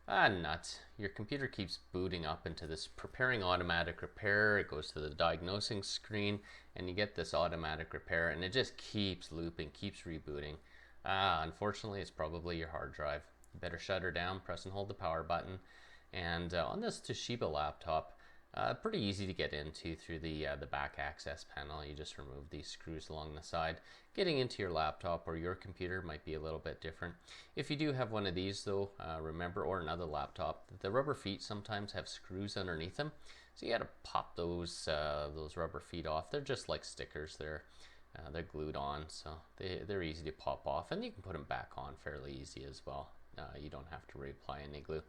Ah, nuts. Your computer keeps booting up into this preparing automatic repair. It goes to the diagnosing screen and you get this automatic repair and it just keeps looping, keeps rebooting. Ah, unfortunately, it's probably your hard drive. You better shut her down, press and hold the power button. And on this Toshiba laptop, pretty easy to get into through the back access panel. You just remove these screws along the side. Getting into your laptop or your computer might be a little bit different. If you do have one of these though, remember, or another laptop, the rubber feet sometimes have screws underneath them. So you got to pop those rubber feet off. They're just like stickers. They're glued on, so they're easy to pop off, and you can put them back on fairly easy as well. You don't have to reapply any glue.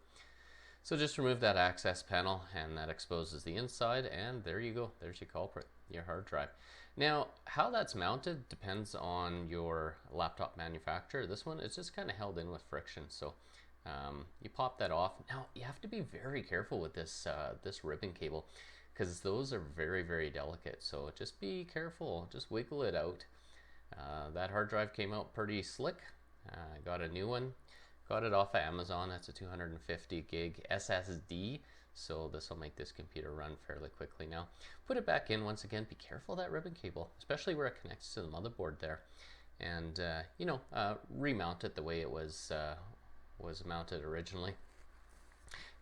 So just remove that access panel and that exposes the inside, and there you go. There's your culprit, your hard drive. Now, how that's mounted depends on your laptop manufacturer. This one is just kind of held in with friction. So you pop that off. Now, you have to be very careful with this ribbon cable because those are very, very delicate. So just be careful, just wiggle it out. That hard drive came out pretty slick. I got a new one. Got it off of Amazon. It's a 250 gig SSD, so this will make this computer run fairly quickly now. Put it back in once again. Be careful of that ribbon cable, especially where it connects to the motherboard there. And remount it the way it was mounted originally.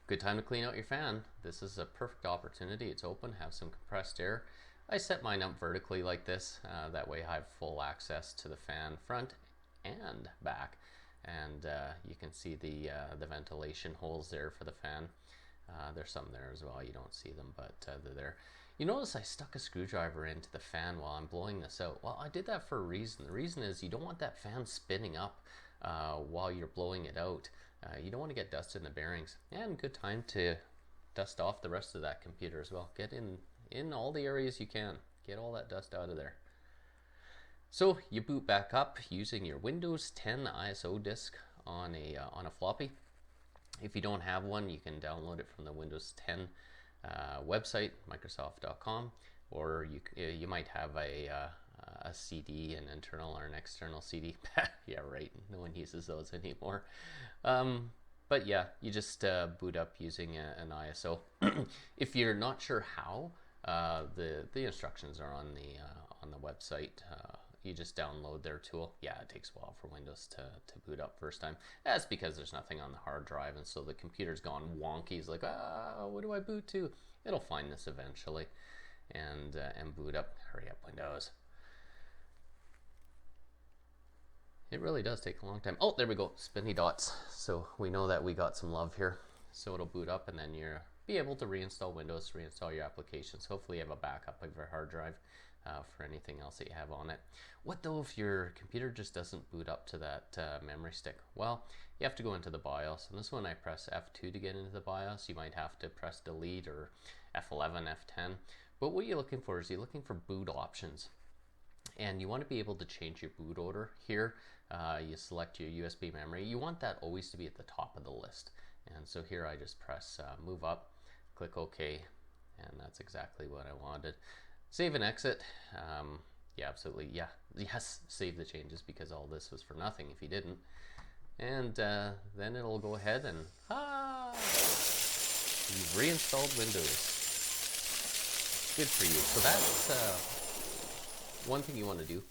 Good time to clean out your fan. This is a perfect opportunity. It's open, have some compressed air. I set mine up vertically like this. That way I have full access to the fan front and back. And you can see the ventilation holes there for the fan. There's some there as well. You don't see them, but they're there. You notice I stuck a screwdriver into the fan while I'm blowing this out. Well, I did that for a reason. The reason is you don't want that fan spinning up while you're blowing it out. You don't want to get dust in the bearings. And good time to dust off the rest of that computer as well. Get in all the areas you can. Get all that dust out of there. So you boot back up using your Windows 10 ISO disk on a floppy. If you don't have one, you can download it from the Windows 10 website, Microsoft.com, or you might have a CD, an internal or an external CD. Yeah, right. No one uses those anymore. But yeah, you just boot up using an ISO. If you're not sure how, the instructions are on the website. You just download their tool. Yeah, it takes a while for Windows to boot up first time. That's because there's nothing on the hard drive, and so the computer's gone wonky. It's like, what do I boot to? It'll find this eventually and boot up. Hurry up, Windows. It really does take a long time. Oh, there we go, spinny dots. So we know that we got some love here. So it'll boot up, and then you'll be able to reinstall Windows, reinstall your applications. Hopefully you have a backup of your hard drive for anything else that you have on it. What though if your computer just doesn't boot up to that memory stick? Well, you have to go into the BIOS. And this one I press F2 to get into the BIOS. You might have to press delete or F11, F10. But what you're looking for is you're looking for boot options. And you want to be able to change your boot order here. You select your USB memory. You want that always to be at the top of the list. And so here I just press move up, click OK, and that's exactly what I wanted. Save and exit. Yeah, absolutely. Yeah, yes, save the changes because all this was for nothing if you didn't. And then it'll go ahead and you've reinstalled Windows. Good for you. So that's one thing you want to do.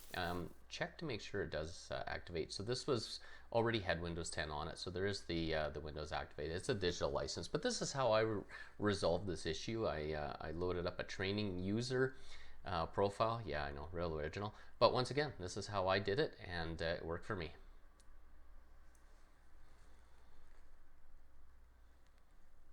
Check to make sure it does activate. So this was already had Windows 10 on it, so there is the Windows activated. It's a digital license, but this is how I resolved this issue. I loaded up a training user profile. Yeah, I know, real original. But once again, this is how I did it, and it worked for me.